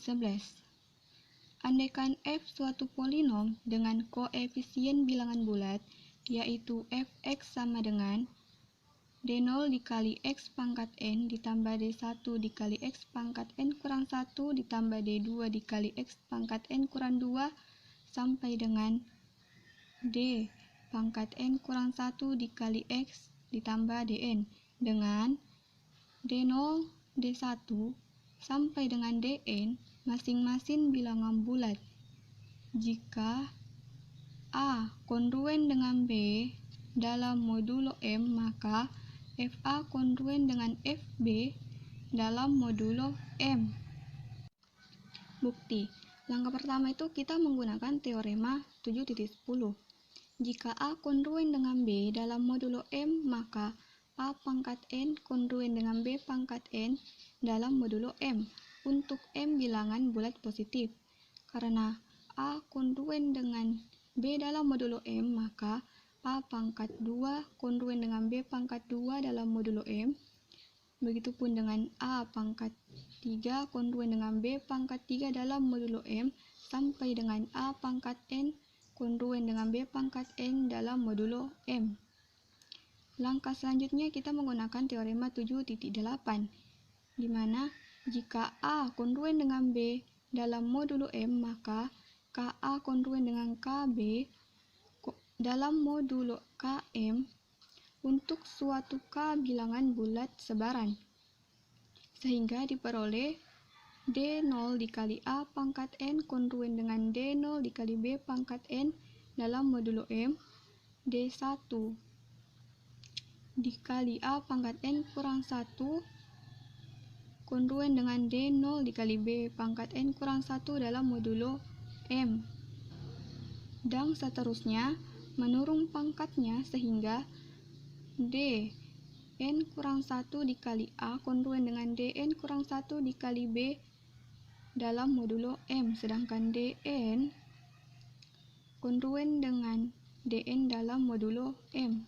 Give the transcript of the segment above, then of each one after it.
11. Andaikan f suatu polinom dengan koefisien bilangan bulat, yaitu fx sama dengan D0 dikali x pangkat n ditambah D1 dikali x pangkat n kurang 1 ditambah D2 dikali x pangkat n kurang 2 sampai dengan D pangkat n kurang 1 dikali x ditambah dn dengan D0, D1 sampai dengan dn masing-masing bilangan bulat. Jika A kongruen dengan B dalam modulo M, maka FA kongruen dengan FB dalam modulo M. Bukti. Langkah pertama itu kita menggunakan teorema 7.10. Jika A kongruen dengan B dalam modulo M, maka A pangkat N kongruen dengan B pangkat N dalam modulo M untuk M bilangan bulat positif. Karena A kongruen dengan B dalam modulo M, maka A pangkat 2 kongruen dengan B pangkat 2 dalam modulo M. Begitupun dengan A pangkat 3 kongruen dengan B pangkat 3 dalam modulo M, sampai dengan A pangkat N kongruen dengan B pangkat N dalam modulo M. Langkah selanjutnya kita menggunakan teorema 7.8, di mana jika A kongruen dengan B dalam modulo M, maka KA kongruen dengan KB dalam modulo KM untuk suatu K bilangan bulat sebaran. Sehingga diperoleh D0 dikali A pangkat N kongruen dengan D0 dikali B pangkat N dalam modulo M, D1 dikali A pangkat N kurang 1 kongruen dengan D0 dikali B pangkat N kurang 1 dalam modulo M. Dan seterusnya menurun pangkatnya sehingga D N kurang 1 dikali A kongruen dengan DN kurang 1 dikali B dalam modulo M, sedangkan DN kongruen dengan DN dalam modulo M.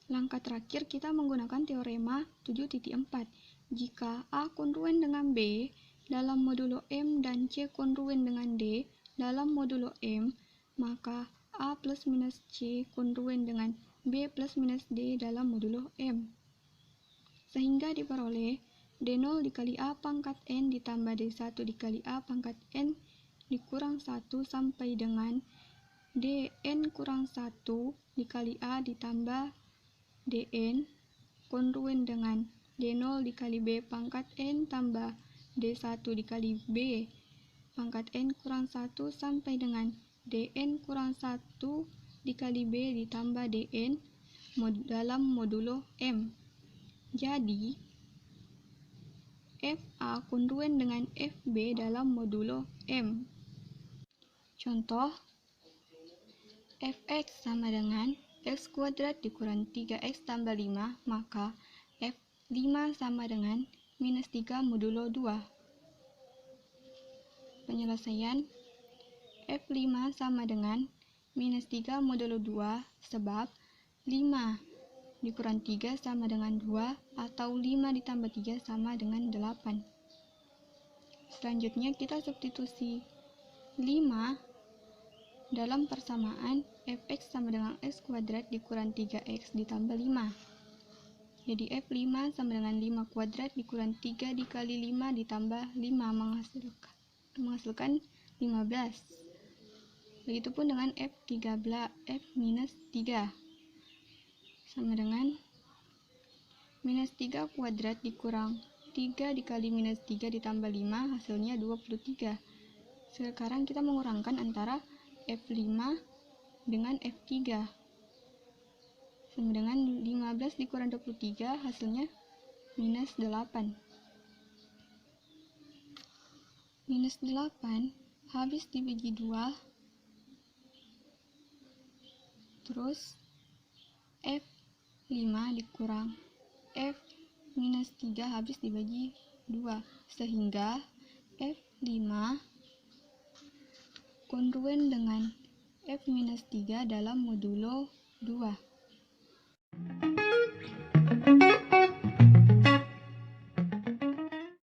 Langkah terakhir kita menggunakan teorema 7.4. Jika A kongruen dengan B dalam modulo M dan C kongruen dengan D dalam modulo M, maka A plus minus C kongruen dengan B plus minus D dalam modulo M. Sehingga diperoleh D0 dikali A pangkat N ditambah D1 dikali A pangkat N dikurang 1 sampai dengan Dn kurang 1 dikali A ditambah Dn kongruen dengan D0 dikali B pangkat N tambah D1 dikali B pangkat N kurang 1 sampai dengan Dn kurang 1 dikali B ditambah Dn dalam modulo M. Jadi, FA kongruen dengan FB dalam modulo M. Contoh, Fx sama dengan x kuadrat dikurang 3x tambah 5, maka F5 sama dengan minus 3 modulo 2. Penyelesaian, F5 sama dengan minus 3 modulo 2 sebab 5 dikurang 3 sama dengan 2 atau 5 ditambah 3 sama dengan 8. Selanjutnya kita substitusi 5 dalam persamaan Fx sama dengan x kuadrat dikurang 3x ditambah 5. Jadi F5 sama dengan 5 kuadrat dikurang 3 dikali 5 ditambah 5 menghasilkan 15. Begitupun dengan F13, F-3 sama dengan minus 3 kuadrat dikurang 3 dikali minus 3 ditambah 5 hasilnya 23. Sekarang kita mengurangkan antara F5 dengan F3 sama dengan 15 dikurang 23 hasilnya minus 8. Minus 8 habis dibagi 2, terus F5 dikurang F minus 3 habis dibagi 2, sehingga F5 kongruen dengan F minus 3 dalam modulo 2.